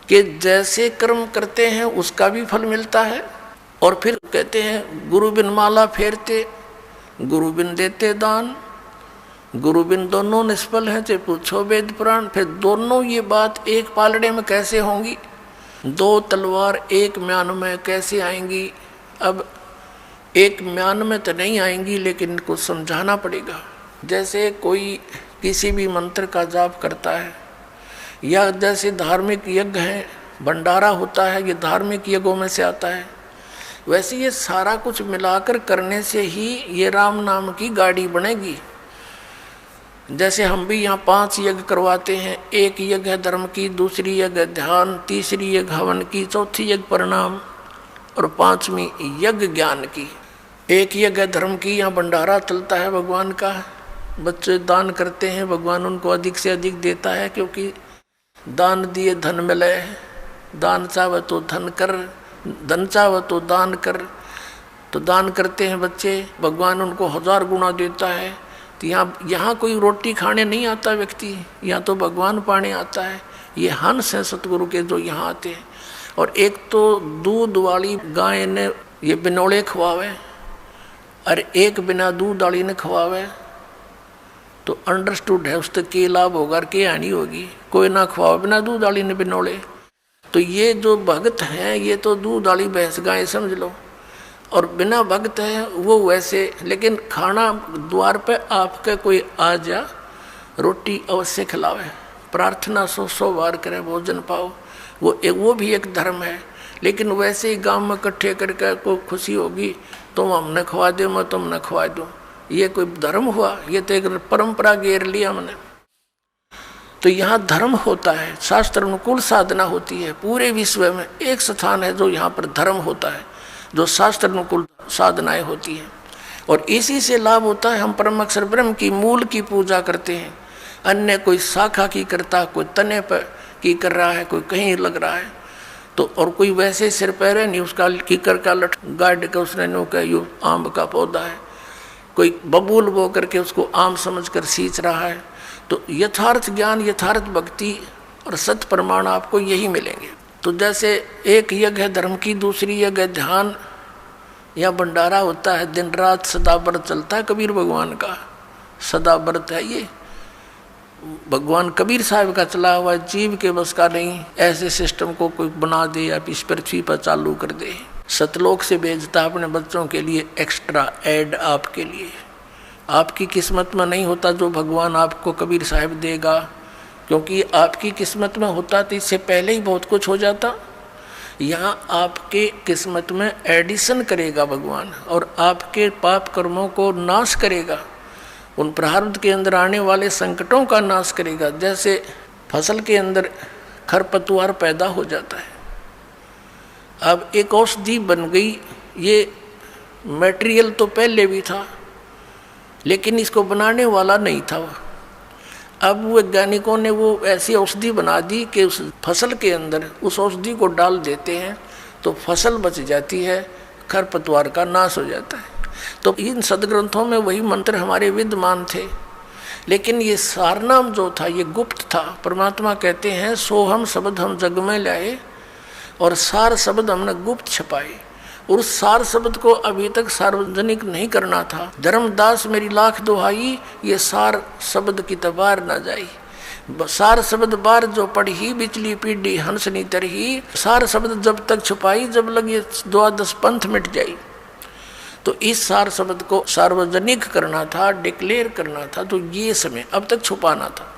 कि जैसे कर्म करते हैं उसका भी फल मिलता है। और फिर कहते हैं गुरु बिन माला फेरते, गुरु बिन देते दान, गुरु बिन दोनों निष्फल हैं, चाहे पूछो वेद पुराण। फिर दोनों ये बात एक पालड़े में कैसे होंगी, दो तलवार एक म्यान में कैसे आएंगी। अब एक म्यान में तो नहीं आएंगी, लेकिन इनको समझाना पड़ेगा। जैसे कोई किसी भी मंत्र का जाप करता है, या जैसे धार्मिक यज्ञ है, भंडारा होता है, ये धार्मिक यज्ञों में से आता है, वैसे ये सारा कुछ मिलाकर करने से ही ये राम नाम की गाड़ी बनेगी। जैसे हम भी यहाँ 5 यज्ञ करवाते हैं, एक यज्ञ है धर्म की, दूसरी यज्ञ ध्यान, तीसरी यज्ञ हवन की, चौथी यज्ञ प्रणाम और 5वीं यज्ञ ज्ञान की। एक यज्ञ धर्म की, यहाँ भंडारा चलता है भगवान का, बच्चे दान करते हैं, भगवान उनको अधिक से अधिक देता है, क्योंकि दान दिए धन मिले, दान चाहे तो धन कर, धन चाहे तो दान कर। तो दान करते हैं बच्चे, भगवान उनको 1000 गुना देता है। तो यहाँ कोई रोटी खाने नहीं आता व्यक्ति, यहाँ तो भगवान पाने आता है। ये हंस हैं सतगुरु के जो यहाँ आते हैं। और एक तो दूध वाली गाय ने ये बिनौले खवावे, और एक बिना दूध वाली ने खवावे, तो अंडरस्टूड है उससे के लाभ होगा और के हानि होगी। कोई ना खवावे बिना दूध वाली ने बिनौले। तो ये जो भगत हैं ये तो दूध वाली भैंस गाय समझ लो, और बिना भगत है वो वैसे। लेकिन खाना द्वार पे आपके कोई आ जा, रोटी अवश्य खिलावे, प्रार्थना 100 बार करे, भोजन पाओ, वो भी एक धर्म है। लेकिन वैसे ही गांव में इकट्ठे करके कोई खुशी होगी, तुम हमने खवा दो, मैं तुमने खवा दूँ, ये कोई धर्म हुआ? ये तो एक परंपरा घेर लिया हमने। तो यहाँ धर्म होता है, शास्त्र अनुकूल साधना होती है। पूरे विश्व में एक स्थान है जो यहाँ पर धर्म होता है, जो शास्त्र अनुकूल साधनाएं होती हैं, और इसी से लाभ होता है। हम परम अक्षर ब्रह्म की मूल की पूजा करते हैं, अन्य कोई शाखा की करता, कोई तने पर की कर रहा है, कोई कहीं लग रहा है। तो और कोई वैसे सिर पैर नहीं, उसका कीकर का लट गाड़ के उसने नो का यू आम का पौधा है, कोई बबूल बो करके उसको आम समझकर सींच रहा है। तो यथार्थ ज्ञान, यथार्थ भक्ति और सत्य प्रमाण आपको यही मिलेंगे। तो जैसे एक यज्ञ है धर्म की, दूसरी यज्ञ ध्यान या भंडारा होता है, दिन रात सदा व्रत चलता है कबीर भगवान का, सदा व्रत है ये। भगवान कबीर साहब का चला हुआ, जीव के बस का नहीं। ऐसे सिस्टम को कोई बना दे या इस पृथ्वी पर चालू कर दे। सतलोक से भेजता अपने बच्चों के लिए एक्स्ट्रा ऐड आपके लिए। आपकी किस्मत में नहीं होता जो भगवान आपको कबीर साहब देगा, क्योंकि आपकी किस्मत में होता तो इससे पहले ही बहुत कुछ हो जाता। यहाँ आपके किस्मत में एडिशन करेगा भगवान, और आपके पाप कर्मों को नाश करेगा, उन प्रारब्ध के अंदर आने वाले संकटों का नाश करेगा। जैसे फसल के अंदर खरपतवार पैदा हो जाता है, अब एक औषधि बन गई। ये मटेरियल तो पहले भी था, लेकिन इसको बनाने वाला नहीं था। अब वैज्ञानिकों ने वो ऐसी औषधि बना दी कि उस फसल के अंदर उस औषधि को डाल देते हैं तो फसल बच जाती है, खरपतवार का नाश हो जाता है। तो इन सदग्रंथों में वही मंत्र हमारे विद्यमान थे, लेकिन ये सारनाम जो था ये गुप्त था। परमात्मा कहते हैं सोहम शब्द हम जग में लाए, और सार शब्द हमने गुप्त छपाए। और उस सार शब्द को अभी तक सार्वजनिक नहीं करना था। धर्मदास मेरी लाख दुहाई, ये सार शब्द की तबार न जाई। सार शब्द बार जो पढ़ी, बिचली पीढ़ी हंसनी तरही। सार शब्द जब तक छुपाई, जब लगे 12 पंथ मिट जाई। तो इस सार शब्द को सार्वजनिक करना था, डिक्लेयर करना था, तो ये समय अब तक छुपाना था।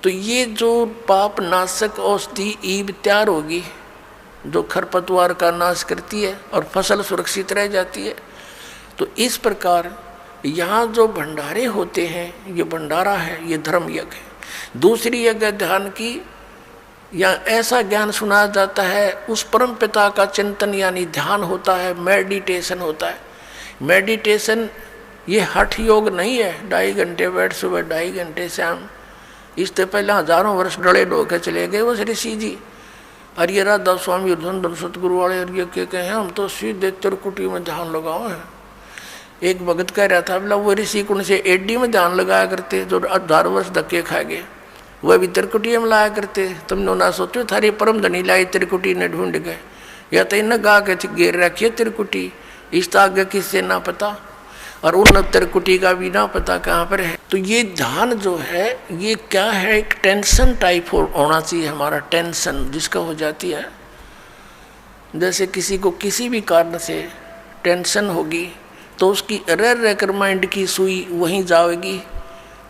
तो ये जो पाप नाशक औषधि ईब तैयार होगी, जो खरपतवार का नाश करती है और फसल सुरक्षित रह जाती है। तो इस प्रकार यहाँ जो भंडारे होते हैं, ये भंडारा है, ये धर्म यज्ञ है। दूसरी यज्ञ ध्यान की, या ऐसा ज्ञान सुनाया जाता है, उस परम पिता का चिंतन यानी ध्यान होता है, मेडिटेशन होता है। मेडिटेशन ये हठ योग नहीं है, 2.5 घंटे बैठ सुबह 2.5 घंटे शाम। इससे पहले हजारों वर्ष डड़े ढोके चले गए वो ऋषि जी। और ये राधा स्वामी धन सतगुरु वाले और ये क्या कहें, हम तो सीधे त्रिकुटी में ध्यान लगाओ है। एक भगत कह रहा था, बोला वो ऋषि कुंड से एडी में ध्यान लगाया करते जो 18 वर्ष धक्के खा गए। वह भी त्रिकुटी में लाया करते। तुमने ना सोचो थारी परम धनी लाई त्रिकुटी ने ढूंढ गए, या तो इन गा के घेर रखिए त्रिकुटी, इस आगे किससे ना पता, और उन त्रिकुटी का भी ना पता कहाँ पर है। तो ये ध्यान जो है ये क्या है, एक टेंशन टाइप होना चाहिए हमारा, टेंशन जिसका हो जाती है। जैसे किसी को किसी भी कारण से टेंशन होगी तो उसकी रह रहकर माइंड की सुई वहीं जाएगी,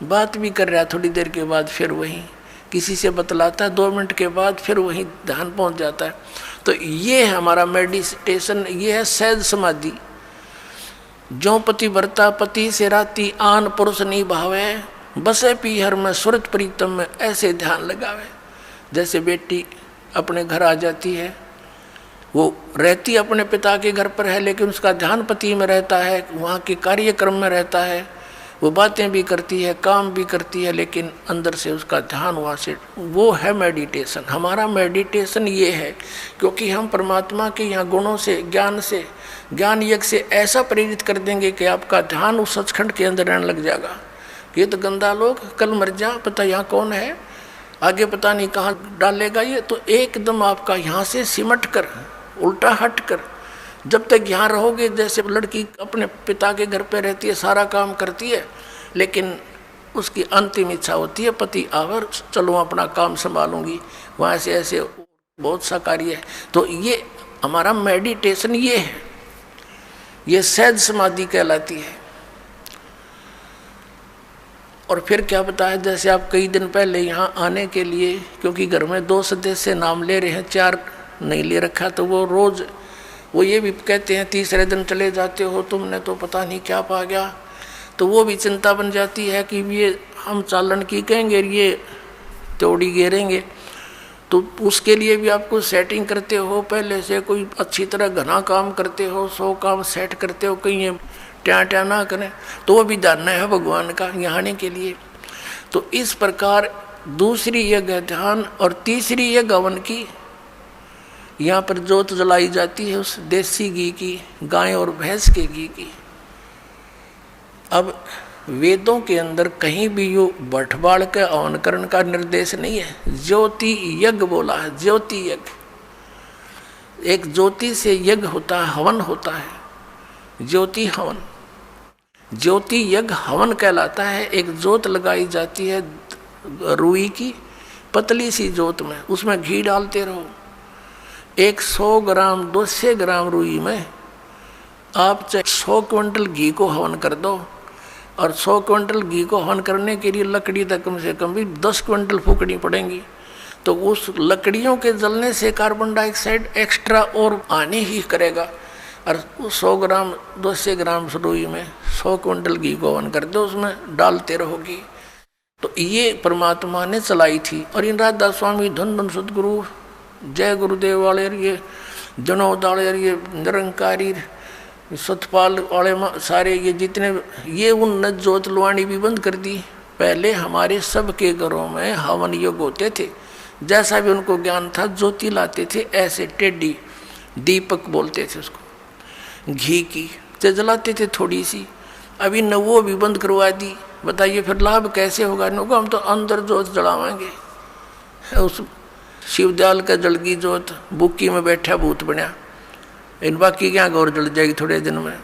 बात भी कर रहा है थोड़ी देर के बाद फिर वहीं किसी से बतलाता है, 2 मिनट के बाद फिर वहीं ध्यान पहुंच जाता है। तो ये हमारा मेडिटेशन, ये है सहज समाधि। जो पति वर्ता पति से राती आन पुरुष नहीं भावे, बसे पीहर में सुरत प्रीतम में ऐसे ध्यान लगावे। जैसे बेटी अपने घर आ जाती है, वो रहती अपने पिता के घर पर है लेकिन उसका ध्यान पति में रहता है, वहाँ के कार्यक्रम में रहता है, वो बातें भी करती है काम भी करती है लेकिन अंदर से उसका ध्यान वहाँ से, वो है मेडिटेशन। हमारा मेडिटेशन ये है क्योंकि हम परमात्मा के यहाँ गुणों से ज्ञान यज्ञ से ऐसा प्रेरित कर देंगे कि आपका ध्यान उस सचखंड के अंदर रहने लग जाएगा। ये तो गंदा लोग कल मर जा, पता यहाँ कौन है, आगे पता नहीं कहाँ डालेगा ये, तो एकदम आपका यहाँ से सिमट कर उल्टा हट कर जब तक यहाँ रहोगे, जैसे लड़की अपने पिता के घर पे रहती है सारा काम करती है लेकिन उसकी अंतिम इच्छा होती है पति आवर चलो अपना काम संभालूंगी, वहाँ से ऐसे बहुत सा कार्य है। तो ये हमारा मेडिटेशन ये है, ये सहज समाधि कहलाती है। और फिर क्या बताया, जैसे आप कई दिन पहले यहाँ आने के लिए, क्योंकि घर में 2 सदस्य नाम ले रहे हैं, 4 नहीं ले रखा, तो वो रोज़ वो ये भी कहते हैं तीसरे दिन चले जाते हो, तुमने तो पता नहीं क्या पा गया। तो वो भी चिंता बन जाती है कि ये हम चालन की कहेंगे, ये तोड़ी घेरेंगे। तो उसके लिए भी आपको सेटिंग करते हो, पहले से कोई अच्छी तरह घना काम करते हो, 100 काम सेट करते हो, कहीं ये ट्या ना करें। तो वो भी जानना है भगवान का यहाँ आने के लिए। तो इस प्रकार दूसरी यज्ञ ध्यान और तीसरी यज्ञ हवन की, यहाँ पर जोत जलाई जाती है उस देसी घी की, गाय और भैंस के घी की। अब वेदों के अंदर कहीं भी यो बठबाड़ के हवन करने का निर्देश नहीं है, ज्योति यज्ञ बोला है, ज्योति यज्ञ। एक ज्योति से यज्ञ होता है, हवन होता है, ज्योति हवन। ज्योति यज्ञ हवन कहलाता है। एक जोत लगाई जाती है रुई की, पतली सी जोत में, उसमें घी डालते रहो। 100 ग्राम 200 ग्राम रुई में आप चाहे 100 क्विंटल घी को हवन कर दो, और 100 क्विंटल घी को हवन करने के लिए लकड़ी तक कम से कम भी 10 क्विंटल फूकनी पड़ेंगी। तो उस लकड़ियों के जलने से कार्बन डाइऑक्साइड एक्स्ट्रा और आने ही करेगा। और 100 ग्राम 200 ग्राम रुई में 100 क्विंटल घी को हवन कर दो, उसमें डालते रहोगी। तो ये परमात्मा ने चलाई थी। और इन राधा स्वामी धन धन सदगुरु जय गुरुदेव वाले, ये जनोद वाले, ये निरंकारी सतपाल वाले, सारे ये जितने, ये उन जोत लुआनी भी बंद कर दी। पहले हमारे सबके घरों में हवन योग होते थे, जैसा भी उनको ज्ञान था ज्योति लाते थे, ऐसे टेढ़ी दीपक बोलते थे उसको, घी की से जलाते थे थोड़ी सी। अभी न वो भी बंद करवा दी। बताइए फिर लाभ कैसे होगा? नो हम तो अंदर जोत जलावाएंगे। उस शिवदयाल का जलगी जोत बुक्की में बैठा भूत बना, इन बाकी क्या गौर जल जाएगी थोड़े दिन में।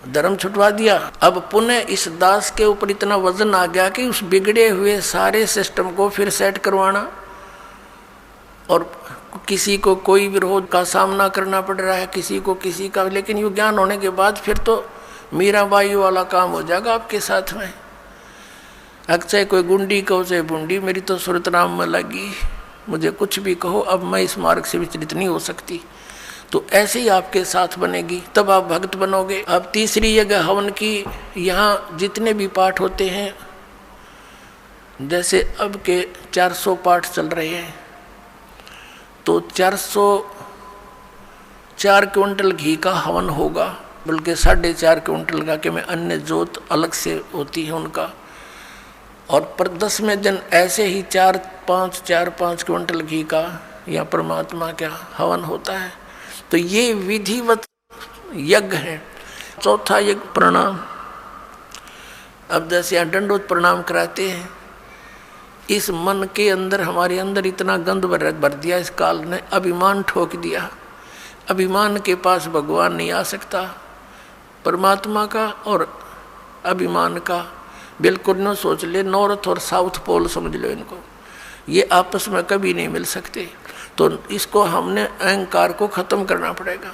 धर्म छुटवा दिया। अब पुनः इस दास के ऊपर इतना वजन आ गया कि उस बिगड़े हुए सारे सिस्टम को फिर सेट करवाना, और किसी को कोई विरोध का सामना करना पड़ रहा है, किसी को किसी का। लेकिन ये ज्ञान होने के बाद फिर तो मीराबाई वाला काम हो जाएगा आपके साथ में। चाहे कोई गुंडी कहो चाहे बूंदी, मेरी तो सूरत राम में लगी, मुझे कुछ भी कहो, अब मैं इस मार्ग से विचलित नहीं हो सकती। तो ऐसे ही आपके साथ बनेगी, तब आप भक्त बनोगे। अब तीसरी यज्ञ हवन की, यहाँ जितने भी पाठ होते हैं, जैसे अब के 400 पाठ चल रहे हैं, तो 404 क्विंटल घी का हवन होगा, बल्कि 4.5 क्विंटल का, कि मैं अन्य जोत अलग से होती है उनका। और पर 10वें दिन ऐसे ही 4-5 क्विंटल घी का या परमात्मा का हवन होता है। तो ये विधिवत यज्ञ है। चौथा यज्ञ प्रणाम। अब जैसे यहाँ दंडोत प्रणाम कराते हैं, इस मन के अंदर, हमारे अंदर इतना गंद भर दिया इस काल ने, अभिमान ठोक दिया। अभिमान के पास भगवान नहीं आ सकता। परमात्मा का और अभिमान का बिल्कुल न सोच ले, नॉर्थ और साउथ पोल समझ लो इनको, ये आपस में कभी नहीं मिल सकते। तो इसको हमने अहंकार को ख़त्म करना पड़ेगा।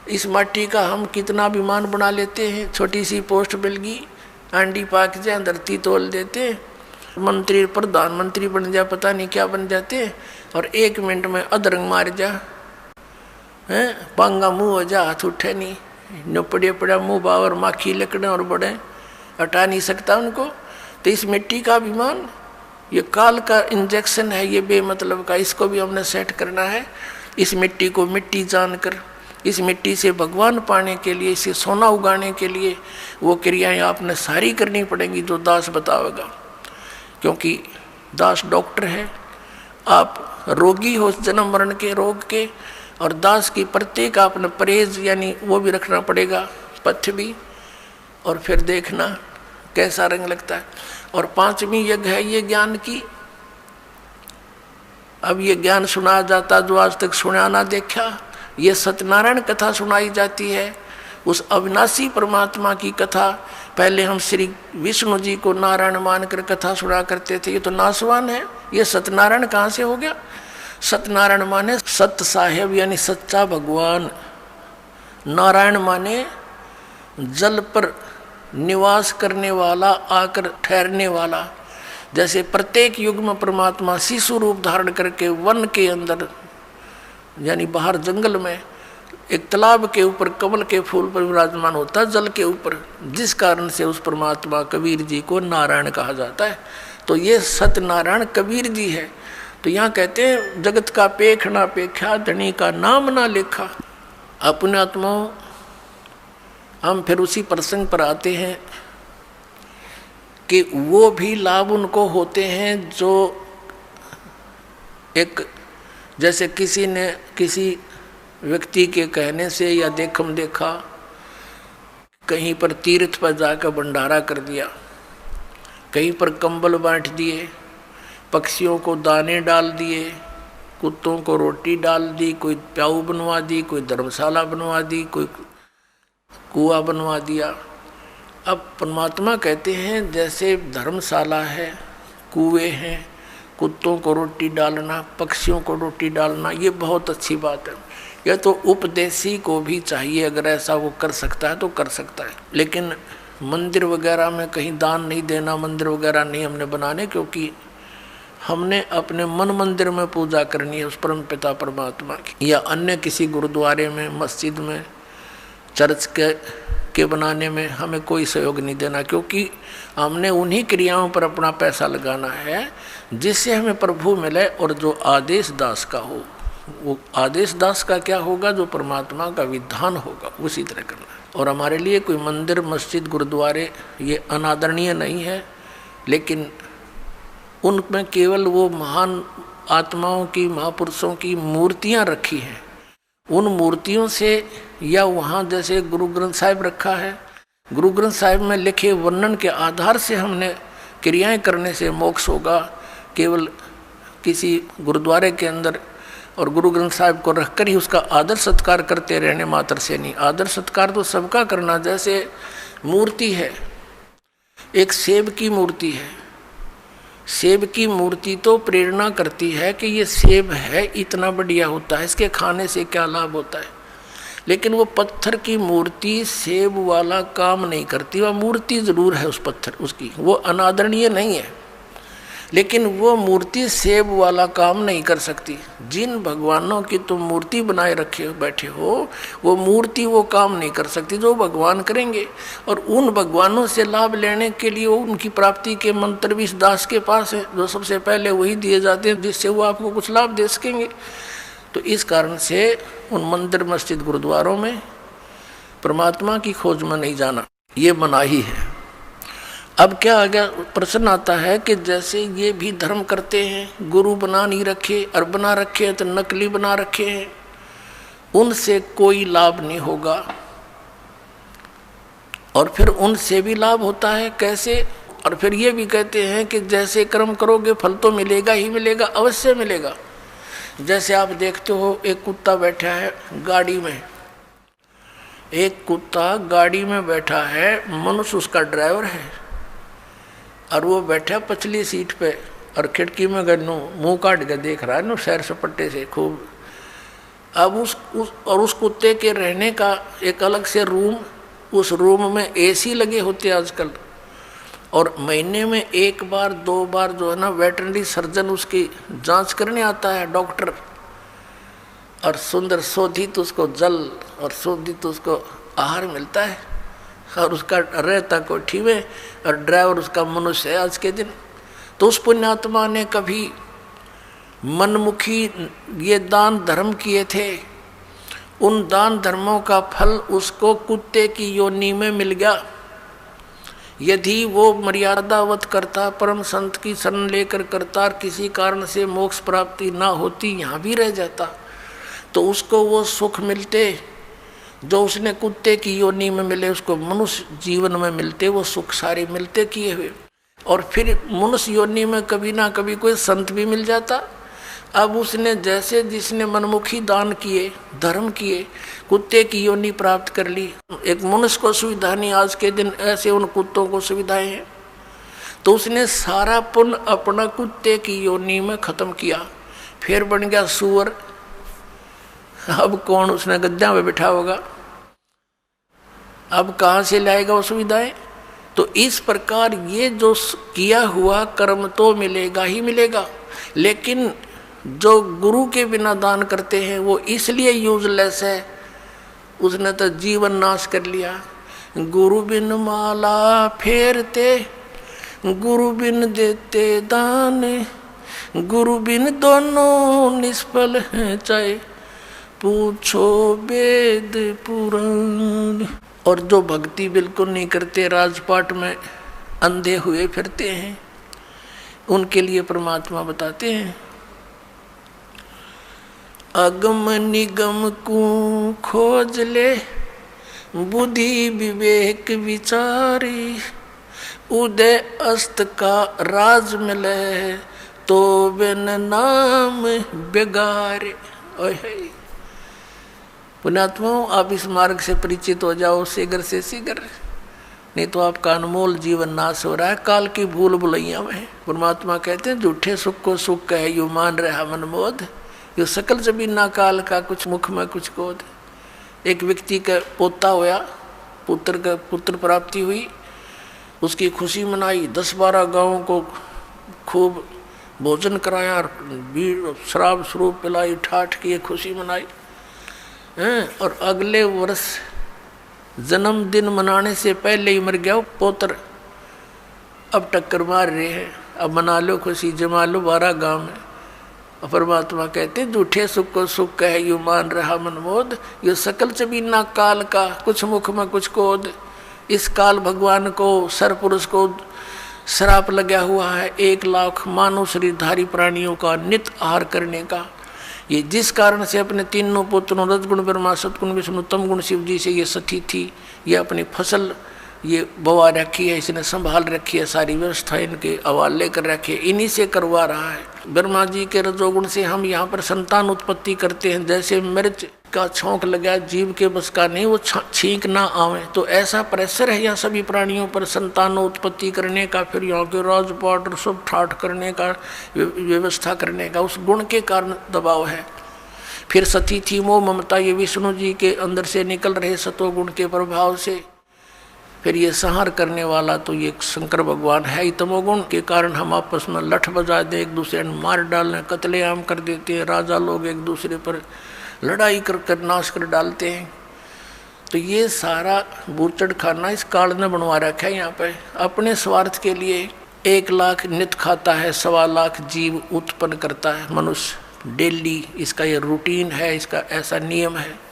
इस माटी का हम कितना अभिमान बना लेते हैं, छोटी सी पोस्ट मिल गई, आंडी पाक जाए, धरती तोल देते, मंत्री प्रधानमंत्री बन जा, पता नहीं क्या बन जाते, और 1 मिनट में अधरंग मार जा, हैं पांगा मुँह हो जा, हाथ उठे नहीं, न पड़े पड़ा मुँह बावर माखी लकड़े और बड़े, हटा नहीं सकता उनको। तो इस मिट्टी का अभिमान ये काल का इंजेक्शन है, ये बेमतलब का, इसको भी हमने सेट करना है। इस मिट्टी को मिट्टी जानकर, इस मिट्टी से भगवान पाने के लिए, इसे सोना उगाने के लिए वो क्रियाएं आपने सारी करनी पड़ेंगी जो दास बतावेगा। क्योंकि दास डॉक्टर है, आप रोगी हो जन्म मरण के रोग के, और दास की प्रत्येक आपने परहेज यानी वो भी रखना पड़ेगा, पथ्य भी, और फिर देखना कैसा रंग लगता है। और 5वीं यज्ञ है ये ज्ञान की। अब ये ज्ञान सुनाया जाता जो आज तक सुना ना देखा, ये सत्यनारायण कथा सुनाई जाती है, उस अविनाशी परमात्मा की कथा। पहले हम श्री विष्णु जी को नारायण मानकर कथा सुना करते थे, ये तो नासवान है, ये सत्यनारायण कहाँ से हो गया। सत्यनारायण माने सत्य साहेब यानी सच्चा भगवान, नारायण माने जल पर निवास करने वाला, आकर ठहरने वाला। जैसे प्रत्येक युग में परमात्मा शिशु रूप धारण करके वन के अंदर यानी बाहर जंगल में एक तालाब के ऊपर कमल के फूल पर विराजमान होता है, जल के ऊपर, जिस कारण से उस परमात्मा कबीर जी को नारायण कहा जाता है। तो ये सत्यनारायण कबीर जी है। तो यहाँ कहते हैं जगत का पेख ना पेख्या, धनी का नाम ना लेखा। अपने आत्माओं, हम फिर उसी प्रसंग पर आते हैं कि वो भी लाभ उनको होते हैं जो एक, जैसे किसी ने किसी व्यक्ति के कहने से या देखम देखा कहीं पर तीर्थ पर जाकर भंडारा कर दिया, कहीं पर कंबल बांट दिए, पक्षियों को दाने डाल दिए, कुत्तों को रोटी डाल दी, कोई प्याऊ बनवा दी, कोई धर्मशाला बनवा दी, कोई कुआं बनवा दिया। अब परमात्मा कहते हैं जैसे धर्मशाला है, कुएं हैं, कुत्तों को रोटी डालना, पक्षियों को रोटी डालना, ये बहुत अच्छी बात है। यह तो उपदेशी को भी चाहिए, अगर ऐसा वो कर सकता है तो कर सकता है। लेकिन मंदिर वगैरह में कहीं दान नहीं देना, मंदिर वगैरह नहीं हमने बनाने, क्योंकि हमने अपने मन मंदिर में पूजा करनी है उस परम पिता परमात्मा की, या अन्य किसी गुरुद्वारे में, मस्जिद में, चर्च के बनाने में हमें कोई सहयोग नहीं देना, क्योंकि हमने उन्हीं क्रियाओं पर अपना पैसा लगाना है जिससे हमें प्रभु मिले। और जो आदेश दास का हो, वो आदेश दास का क्या होगा, जो परमात्मा का विधान होगा उसी तरह करना है। और हमारे लिए कोई मंदिर, मस्जिद, गुरुद्वारे ये अनादरणीय नहीं है, लेकिन उनमें केवल वो महान आत्माओं की, महापुरुषों की मूर्तियाँ रखी हैं। उन मूर्तियों से, या वहाँ जैसे गुरु ग्रंथ साहिब रखा है, गुरु ग्रंथ साहिब में लिखे वर्णन के आधार से हमने क्रियाएं करने से मोक्ष होगा। केवल किसी गुरुद्वारे के अंदर और गुरु ग्रंथ साहिब को रखकर ही उसका आदर सत्कार करते रहने मात्र से नहीं, आदर सत्कार तो सबका करना। जैसे मूर्ति है, एक सेब की मूर्ति है, सेब की मूर्ति तो प्रेरणा करती है कि ये सेब है, इतना बढ़िया होता है, इसके खाने से क्या लाभ होता है। लेकिन वो पत्थर की मूर्ति सेब वाला काम नहीं करती। वह मूर्ति जरूर है उस पत्थर, उसकी वो अनादरणीय नहीं है, लेकिन वो मूर्ति सेब वाला काम नहीं कर सकती। जिन भगवानों की तुम मूर्ति बनाए रखे बैठे हो, वो मूर्ति वो काम नहीं कर सकती जो भगवान करेंगे। और उन भगवानों से लाभ लेने के लिए उनकी प्राप्ति के मंत्र भी इस दास के पास है, जो सबसे पहले वही दिए जाते हैं जिससे वो आपको कुछ लाभ दे सकेंगे। तो इस कारण से उन मंदिर, मस्जिद, गुरुद्वारों में परमात्मा की खोज में नहीं जाना, ये मनाही है। अब क्या आ गया, प्रश्न आता है कि जैसे ये भी धर्म करते हैं, गुरु बना नहीं रखे, और बना रखे हैं तो नकली बना रखे हैं, उनसे कोई लाभ नहीं होगा। और फिर उनसे भी लाभ होता है, कैसे? और फिर ये भी कहते हैं कि जैसे कर्म करोगे फल तो मिलेगा ही मिलेगा, अवश्य मिलेगा। जैसे आप देखते हो एक कुत्ता बैठा है गाड़ी में, एक कुत्ता गाड़ी में बैठा है, मनुष्य उसका ड्राइवर है और वो बैठा पछली सीट पे और खिड़की में गन्नू मुंह काट के देख रहा है नो सैर सपट्टे से खूब। अब उस कुत्ते के रहने का एक अलग से रूम, उस रूम में एसी लगे होते आजकल, और महीने में एक बार दो बार जो है ना वेटरनरी सर्जन उसकी जांच करने आता है डॉक्टर, और सुंदर शोधित उसको जल और शोधित उसको आहार मिलता है, और उसका रहता कोठी में, और ड्राइवर उसका मनुष्य है आज के दिन। तो उस पुण्यात्मा ने कभी मनमुखी ये दान धर्म किए थे, उन दान धर्मों का फल उसको कुत्ते की योनि में मिल गया। यदि वो मर्यादावत करता, परम संत की शरण लेकर करता, और किसी कारण से मोक्ष प्राप्ति ना होती, यहाँ भी रह जाता, तो उसको वो सुख मिलते जो उसने कुत्ते की योनि में मिले, उसको मनुष्य जीवन में मिलते, वो सुख सारे मिलते किए हुए। और फिर मनुष्य योनि में कभी ना कभी कोई संत भी मिल जाता। अब उसने जैसे जिसने मनमुखी दान किए, धर्म किए, कुत्ते की योनि प्राप्त कर ली। एक मनुष्य को सुविधा नहीं, आज के दिन ऐसे उन कुत्तों को सुविधाएं हैं, तो उसने सारा पुण्य अपना कुत्ते की योनि में खत्म किया, फिर बन गया सुअर। अब कौन उसने गद्दा में बिठा होगा, अब कहाँ से लाएगा वो सुविधाएं। तो इस प्रकार ये जो किया हुआ कर्म तो मिलेगा ही मिलेगा, लेकिन जो गुरु के बिना दान करते हैं वो इसलिए यूजलेस है, उसने तो जीवन नाश कर लिया। गुरु बिन माला फेरते, गुरु बिन देते दान, गुरु बिन दोनों निष्फल हैं चाहे पूछो वेद पुराण। और जो भक्ति बिल्कुल नहीं करते, राजपाट में अंधे हुए फिरते हैं, उनके लिए परमात्मा बताते हैं अगम निगम को खोज ले, बुद्धि विवेक विचारी, उदय अस्त का राज मिले, तो बिन नाम बेगारे। पुण्यात्माओं, आप इस मार्ग से परिचित हो जाओ शीघ्र से शीघ्र, नहीं तो आपका अनमोल जीवन नाश हो रहा है काल की भूल भुलैया में। परमात्मा कहते हैं झूठे सुख को सुख कहे यू मान रहा मनमोद, यो सकल जमीन ना काल का कुछ मुख में कुछ कोद। एक व्यक्ति का पोता होया, पुत्र प्राप्ति हुई, उसकी खुशी मनाई, 10-12 गाँवों को खूब भोजन कराया और शराब स्वरूप पिलाई, ठाठ की खुशी मनाई। और अगले वर्ष जन्मदिन मनाने से पहले ही मर गया पोत्र। अब टक्कर मार रहे हैं, अब मना लो खुशी, जमा लो 12 गाँव में। परमात्मा कहते हैं झूठे सुख को सुख कहे यू मान रहा मनमोद, ये सकल जमीना काल का कुछ मुख में कुछ कोद। इस काल भगवान को, सरपुरुष को श्राप लगा हुआ है 1 लाख मानव शरीरधारी प्राणियों का नित आहार करने का। ये जिस कारण से अपने तीनों पुत्रों रजगुण ब्रह्मा सतगुण विष्णु तम गुण शिव जी से ये सती थी, ये अपनी फसल ये बवा रखी है, इसने संभाल रखी है, सारी व्यवस्था इनके हवाले कर रखी है, इन्हीं से करवा रहा है। ब्रह्मा जी के रजोगुण से हम यहाँ पर संतान उत्पत्ति करते हैं। जैसे मिर्च का छौंक लगा जीव के बस का नहीं, वो छींक ना आवे, तो ऐसा प्रेशर है यहाँ सभी प्राणियों पर संतान उत्पत्ति करने का, फिर यहाँ के राजपाट सब ठाठ करने का, व्यवस्था करने का, उस गुण के कारण दबाव है। फिर सती थी मोह ममता, ये विष्णु जी के अंदर से निकल रहे सतोगुण के प्रभाव से। फिर ये संहार करने वाला तो ये शंकर भगवान है ही। तमोगुण के कारण हम आपस में लठ बजा दें, एक दूसरे ने मार डालने, कत्लेआम कर देते हैं, राजा लोग एक दूसरे पर लड़ाई कर नाश कर डालते हैं। तो ये सारा बूचड़ खाना इस काल ने बनवा रखा है। यहाँ पे अपने स्वार्थ के लिए 1 लाख नित खाता है, 1.25 लाख जीव उत्पन्न करता है मनुष्य डेली, इसका ये रूटीन है, इसका ऐसा नियम है।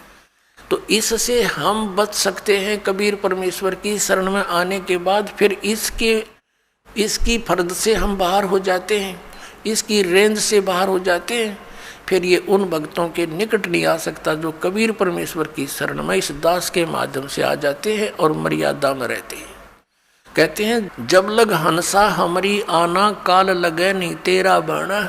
तो इससे हम बच सकते हैं कबीर परमेश्वर की शरण में आने के बाद। फिर इसकी फर्द से हम बाहर हो जाते हैं, इसकी रेंज से बाहर हो जाते हैं। फिर ये उन भक्तों के निकट नहीं आ सकता जो कबीर परमेश्वर की शरण में इस दास के माध्यम से आ जाते हैं और मर्यादा में रहते हैं। कहते हैं जब लग हंसा हमारी आना काल लगे नहीं तेरा बना।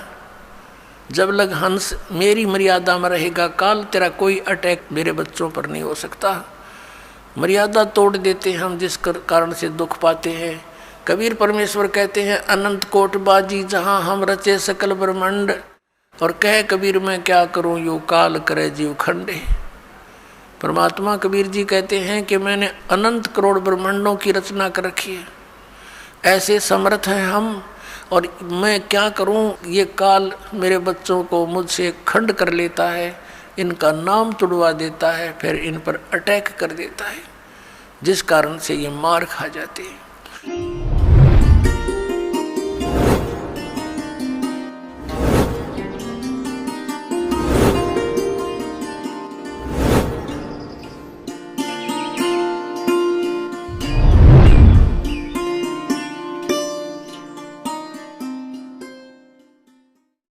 जब लग हंस मेरी मर्यादा में रहेगा काल तेरा कोई अटैक मेरे बच्चों पर नहीं हो सकता। मर्यादा तोड़ देते हैं हम, जिस कारण से दुख पाते हैं। कबीर परमेश्वर कहते हैं अनंत कोट बाजी जहाँ हम रचे सकल ब्रह्मांड, और कह कबीर मैं क्या करूं यो काल करे जीव खंडे। परमात्मा कबीर जी कहते हैं कि मैंने अनंत करोड़ ब्रह्मांडों की रचना कर रखी है, ऐसे समर्थ हैं हम, और मैं क्या करूं, ये काल मेरे बच्चों को मुझसे खंड कर लेता है, इनका नाम तुड़वा देता है, फिर इन पर अटैक कर देता है, जिस कारण से ये मार खा जाते हैं।